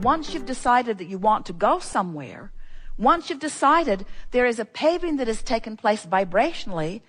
Once you've decided that you want to go somewhere, once you've decided there is a paving that has taken place vibrationally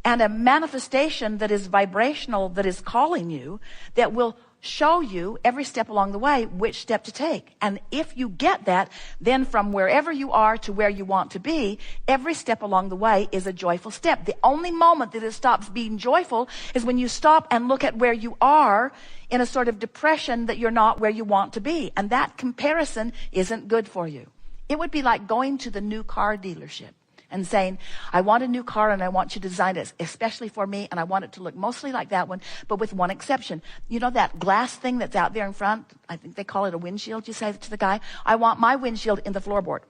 and a manifestation that is vibrational that is calling you, that will show you every step along the way which step to take. And if you get that, then from wherever you are to where you want to be, every step along the way is a joyful step. The only moment that it stops being joyful is when you stop and look at where you are in a sort of depression that you're not where you want to be. And that comparison isn't good for you. It would be like going to the new car dealership and saying, I want a new car and I want you to design it especially for me, and I want it to look mostly like that one, but with one exception. You know that glass thing that's out there in front? I think they call it a windshield. You say to the guy, I want my windshield in the floorboard.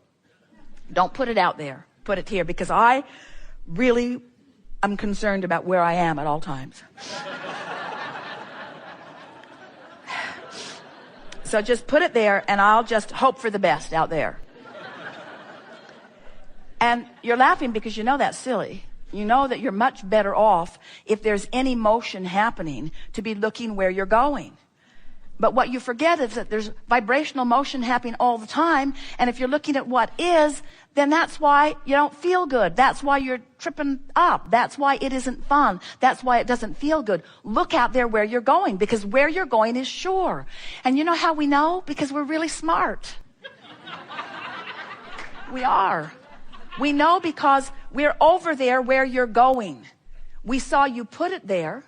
Don't put it out there. Put it here, because I really am concerned about where I am at all times. So just put it there, and I'll just hope for the best out there. And you're laughing because you know that's silly. You know that you're much better off, if there's any motion happening, to be looking where you're going. But what you forget is that there's vibrational motion happening all the time. And if you're looking at what is, then that's why you don't feel good. That's why you're tripping up. That's why it isn't fun. That's why it doesn't feel good. Look out there where you're going, because where you're going is sure. And you know how we know? Because we're really smart. We are. We know because we're over there where you're going. We saw you put it there.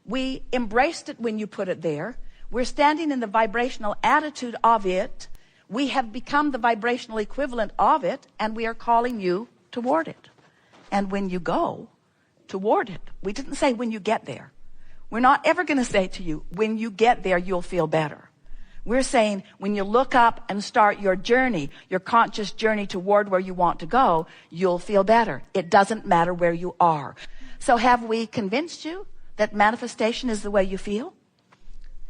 We embraced it when you put it there. We're standing in the vibrational attitude of it. We have become the vibrational equivalent of it, and we are calling you toward it. And when you go toward it, we didn't say when you get there. We're not ever going to say to you, when you get there, you'll feel better. We're saying when you look up and start your journey, your conscious journey toward where you want to go, you'll feel better. It doesn't matter where you are. So have we convinced you that manifestation is the way you feel?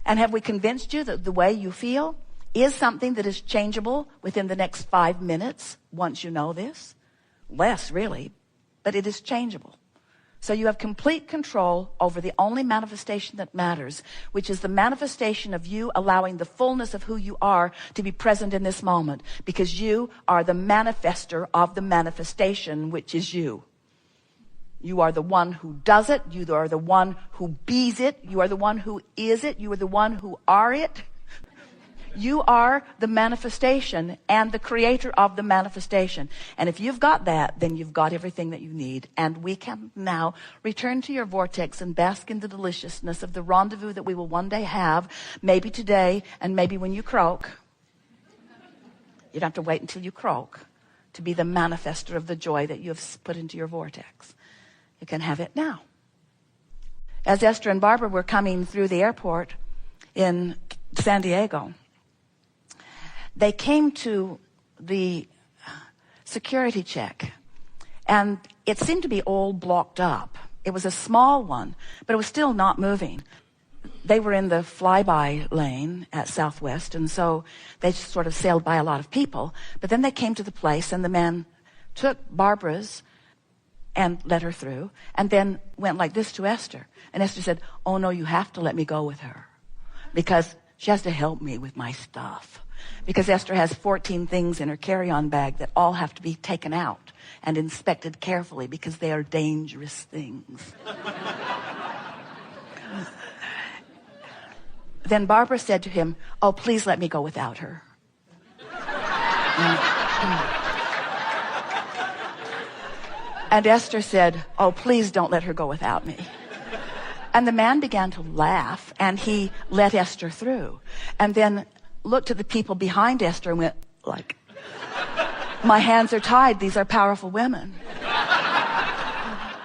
And have we convinced you that the way you feel is something that is changeable within the next 5 minutes once you know this? Less, really, but it is changeable. So you have complete control over the only manifestation that matters, which is the manifestation of you allowing the fullness of who you are to be present in this moment, because you are the manifester of the manifestation, which is you. You are the one who does it. You are the one who bees it. You are the one who is it. You are the one who are it. You are the manifestation and the creator of the manifestation. And if you've got that, then you've got everything that you need. And we can now return to your vortex and bask in the deliciousness of the rendezvous that we will one day have, maybe today and maybe when you croak. You don't have to wait until you croak to be the manifester of the joy that you have put into your vortex. You can have it now. As Esther and Barbara were coming through the airport in San Diego, they came to the security check, and it seemed to be all blocked up. It was a small one, but it was still not moving. They were in the flyby lane at Southwest, and so they sort of sailed by a lot of people. But then they came to the place, and the man took Barbara's and let her through, and then went like this to Esther. And Esther said, oh no, you have to let me go with her, because she has to help me with my stuff. Because Esther has 14 things in her carry-on bag that all have to be taken out and inspected carefully, because they are dangerous things. Then Barbara said to him, oh, please let me go without her. And Esther said, oh, please don't let her go without me. And the man began to laugh, and he let Esther through. And then looked at the people behind Esther and went like, my hands are tied. These are powerful women.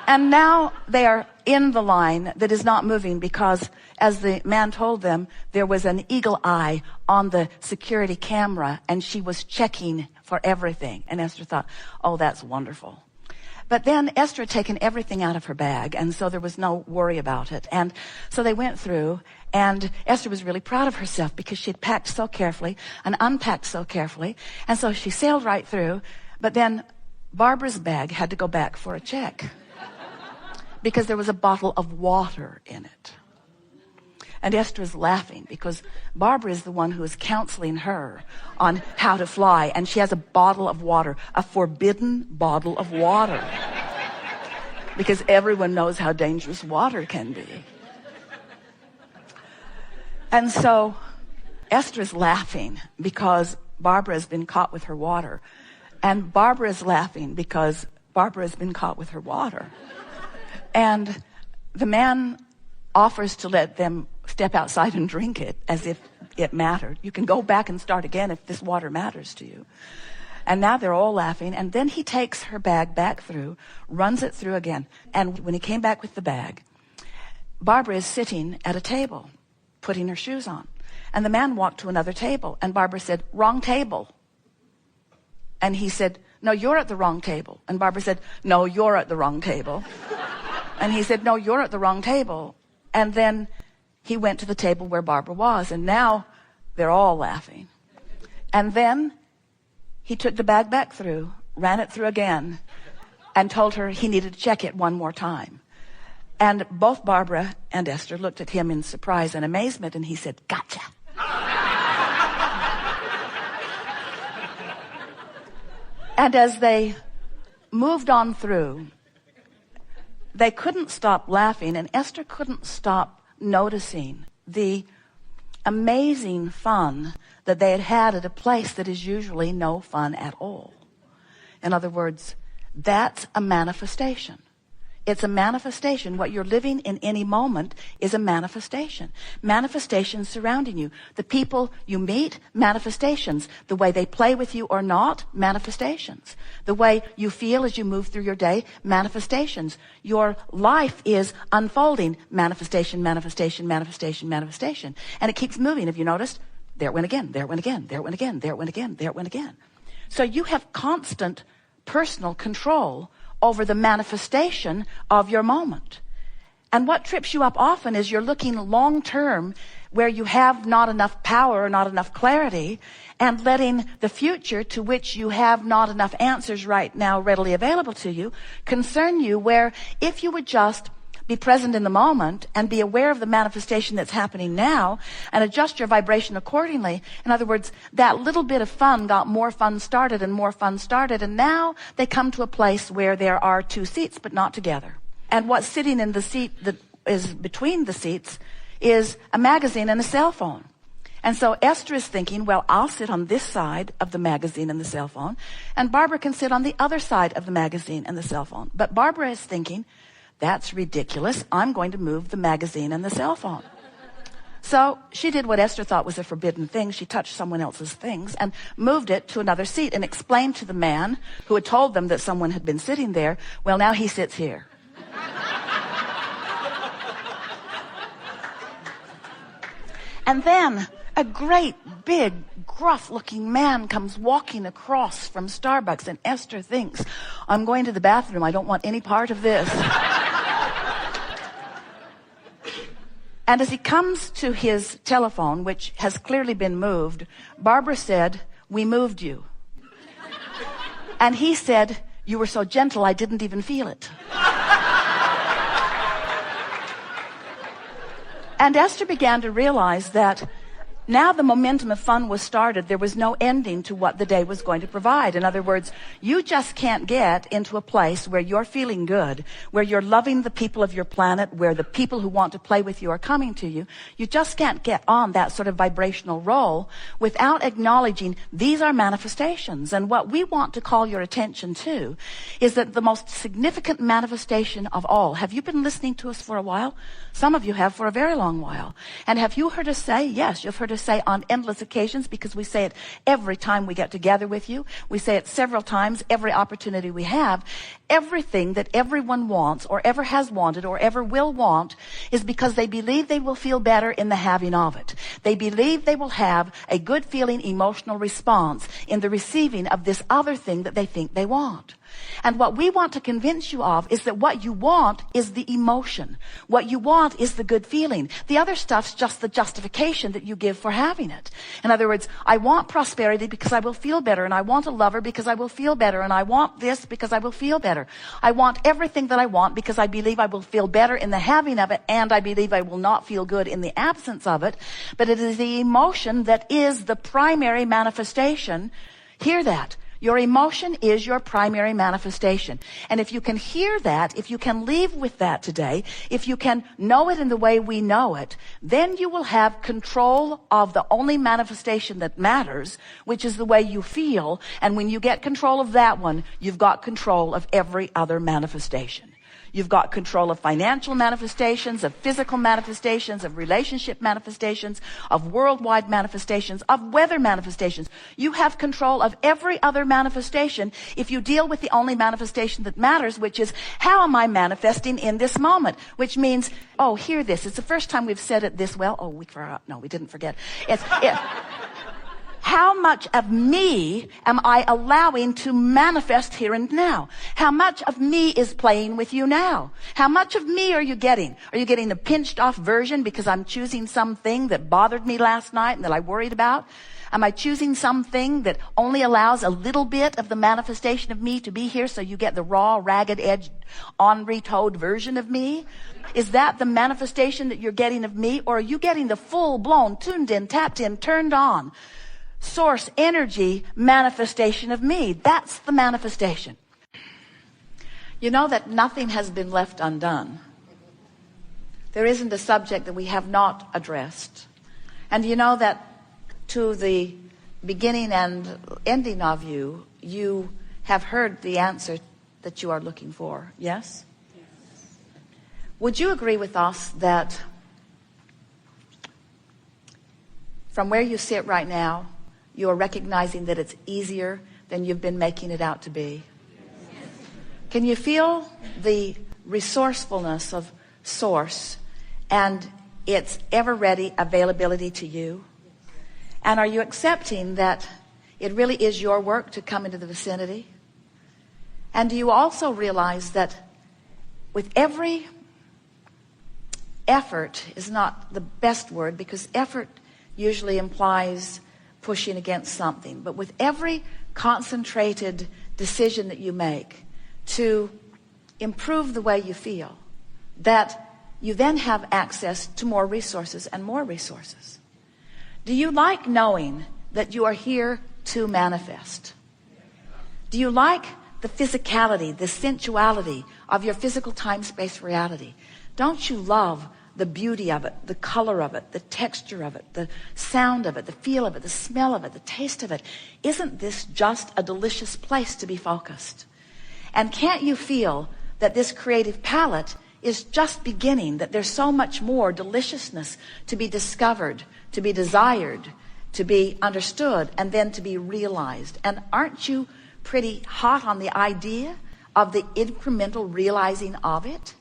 And now they are in the line that is not moving, because, as the man told them, there was an eagle eye on the security camera, and she was checking for everything. And Esther thought, oh, that's wonderful. But then Esther had taken everything out of her bag, and so there was no worry about it. And so they went through, and Esther was really proud of herself, because she had packed so carefully and unpacked so carefully. And so she sailed right through. But then Barbara's bag had to go back for a check, because there was a bottle of water in it. And Esther is laughing because Barbara is the one who is counseling her on how to fly. And she has a bottle of water, a forbidden bottle of water. Because everyone knows how dangerous water can be. And so Esther is laughing because Barbara has been caught with her water. And Barbara is laughing because Barbara has been caught with her water. And the man offers to let them step outside and drink it as if it mattered. You can go back and start again if this water matters to you. And now they're all laughing. And then he takes her bag back through, runs it through again. And when he came back with the bag, Barbara is sitting at a table, putting her shoes on. And the man walked to another table. And Barbara said, "Wrong table." And he said, "No, you're at the wrong table." And Barbara said, "No, you're at the wrong table." And he said, "No, you're at the wrong table." And then he went to the table where Barbara was. And now they're all laughing. And then he took the bag back through, ran it through again, and told her he needed to check it one more time. And both Barbara and Esther looked at him in surprise and amazement. And he said, "Gotcha." And as they moved on through, they couldn't stop laughing, and Esther couldn't stop noticing the amazing fun that they had at a place that is usually no fun at all. In other words, that's a manifestation. It's a manifestation. What you're living in any moment is a manifestation. Manifestations surrounding you. The people you meet, manifestations. The way they play with you or not, manifestations. The way you feel as you move through your day, manifestations. Your life is unfolding, manifestation, manifestation, manifestation, manifestation. And it keeps moving. Have you noticed? There it went again, there it went again, there it went again, there it went again, there it went again. So you have constant personal control over the manifestation of your moment. And what trips you up often is you're looking long term where you have not enough power or not enough clarity, and letting the future, to which you have not enough answers right now readily available to you, concern you, where if you would just be present in the moment and be aware of the manifestation that's happening now and adjust your vibration accordingly. In other words, that little bit of fun got more fun started and more fun started, and now they come to a place where there are two seats but not together. And what's sitting in the seat that is between the seats is a magazine and a cell phone. And so Esther is thinking, well, I'll sit on this side of the magazine and the cell phone, and Barbara can sit on the other side of the magazine and the cell phone. But Barbara is thinking, that's ridiculous. I'm going to move the magazine and the cell phone. So she did what Esther thought was a forbidden thing. She touched someone else's things and moved it to another seat and explained to the man who had told them that someone had been sitting there, well, now he sits here. And then a great, big, gruff-looking man comes walking across from Starbucks, and Esther thinks, I'm going to the bathroom. I don't want any part of this. And as he comes to his telephone, which has clearly been moved, Barbara said, we moved you. And he said, you were so gentle, I didn't even feel it. And Esther began to realize that now the momentum of fun was started. There was no ending to what the day was going to provide. In other words, you just can't get into a place where you're feeling good, where you're loving the people of your planet, where the people who want to play with you are coming to you. You just can't get on that sort of vibrational roll without acknowledging these are manifestations. And what we want to call your attention to is that the most significant manifestation of all. Have you been listening to us for a while? Some of you have for a very long while. And have you heard us say, yes, you've heard us say on endless occasions, because we say it every time we get together with you. We say it several times every opportunity we have. Everything that everyone wants or ever has wanted or ever will want is because they believe they will feel better in the having of it. They believe they will have a good feeling emotional response in the receiving of this other thing that they think they want. And what we want to convince you of is that what you want is the emotion. What you want is the good feeling. The other stuff's just the justification that you give for having it. In other words, I want prosperity because I will feel better, and I want a lover because I will feel better, and I want this because I will feel better. I want everything that I want because I believe I will feel better in the having of it, and I believe I will not feel good in the absence of it. But it is the emotion that is the primary manifestation. Hear that. Your emotion is your primary manifestation. And if you can hear that, if you can leave with that today, if you can know it in the way we know it, then you will have control of the only manifestation that matters, which is the way you feel. And when you get control of that one, you've got control of every other manifestation. You've got control of financial manifestations, of physical manifestations, of relationship manifestations, of worldwide manifestations, of weather manifestations. You have control of every other manifestation if you deal with the only manifestation that matters, which is, how am I manifesting in this moment? Which means, oh, hear this. It's the first time we've said it this well. Oh, we forgot. No, we didn't forget. How much of me am I allowing to manifest here and now? How much of me is playing with you now? How much of me are you getting? Are you getting the pinched off version because I'm choosing something that bothered me last night and that I worried about? Am I choosing something that only allows a little bit of the manifestation of me to be here so you get the raw, ragged edged, on-retoed version of me? Is that the manifestation that you're getting of me? Or are you getting the full-blown, tuned in, tapped in, turned on, source energy manifestation of me? That's the manifestation. You know that nothing has been left undone. There isn't a subject that we have not addressed. And you know that to the beginning and ending of you, you have heard the answer that you are looking for. Yes? Yes. Would you agree with us that from where you sit right now, you are recognizing that it's easier than you've been making it out to be? Yes. Can you feel the resourcefulness of Source and its ever-ready availability to you? And are you accepting that it really is your work to come into the vicinity? And do you also realize that with every effort is not the best word, because effort usually implies pushing against something. But with every concentrated decision that you make to improve the way you feel, that you then have access to more resources and more resources. Do you like knowing that you are here to manifest? Do you like the physicality, the sensuality of your physical time-space reality? Don't you love the beauty of it, the color of it, the texture of it, the sound of it, the feel of it, the smell of it, the taste of it? Isn't this just a delicious place to be focused? And can't you feel that this creative palette is just beginning, that there's so much more deliciousness to be discovered, to be desired, to be understood, and then to be realized? And aren't you pretty hot on the idea of the incremental realizing of it?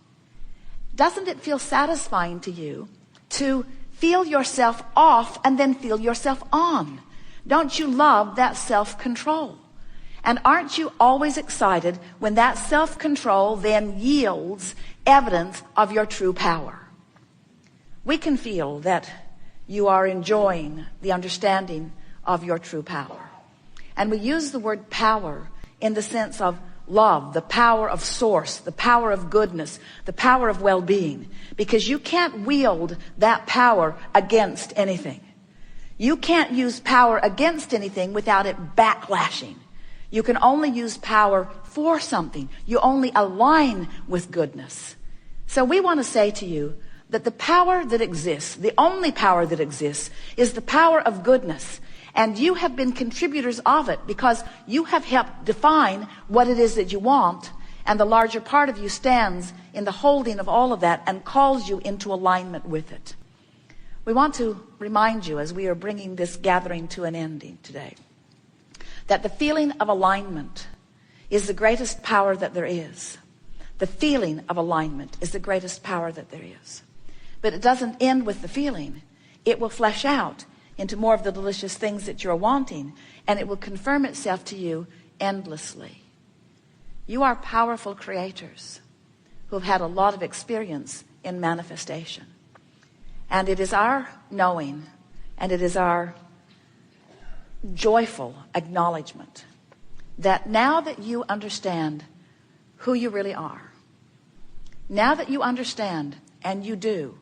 Doesn't it feel satisfying to you to feel yourself off and then feel yourself on? Don't you love that self-control? And aren't you always excited when that self-control then yields evidence of your true power? We can feel that you are enjoying the understanding of your true power. And we use the word power in the sense of love, the power of Source, the power of goodness, the power of well-being, because you can't wield that power against anything. You can't use power against anything without it backlashing. You can only use power for something. You only align with goodness. So we want to say to you that the power that exists, the only power that exists, is the power of goodness. And you have been contributors of it because you have helped define what it is that you want. And the larger part of you stands in the holding of all of that and calls you into alignment with it. We want to remind you, as we are bringing this gathering to an ending today, that the feeling of alignment is the greatest power that there is. The feeling of alignment is the greatest power that there is. But it doesn't end with the feeling. It will flesh out into more of the delicious things that you're wanting, and it will confirm itself to you endlessly. You are powerful creators who have had a lot of experience in manifestation. And it is our knowing, and it is our joyful acknowledgement that now that you understand who you really are, now that you understand, and you do,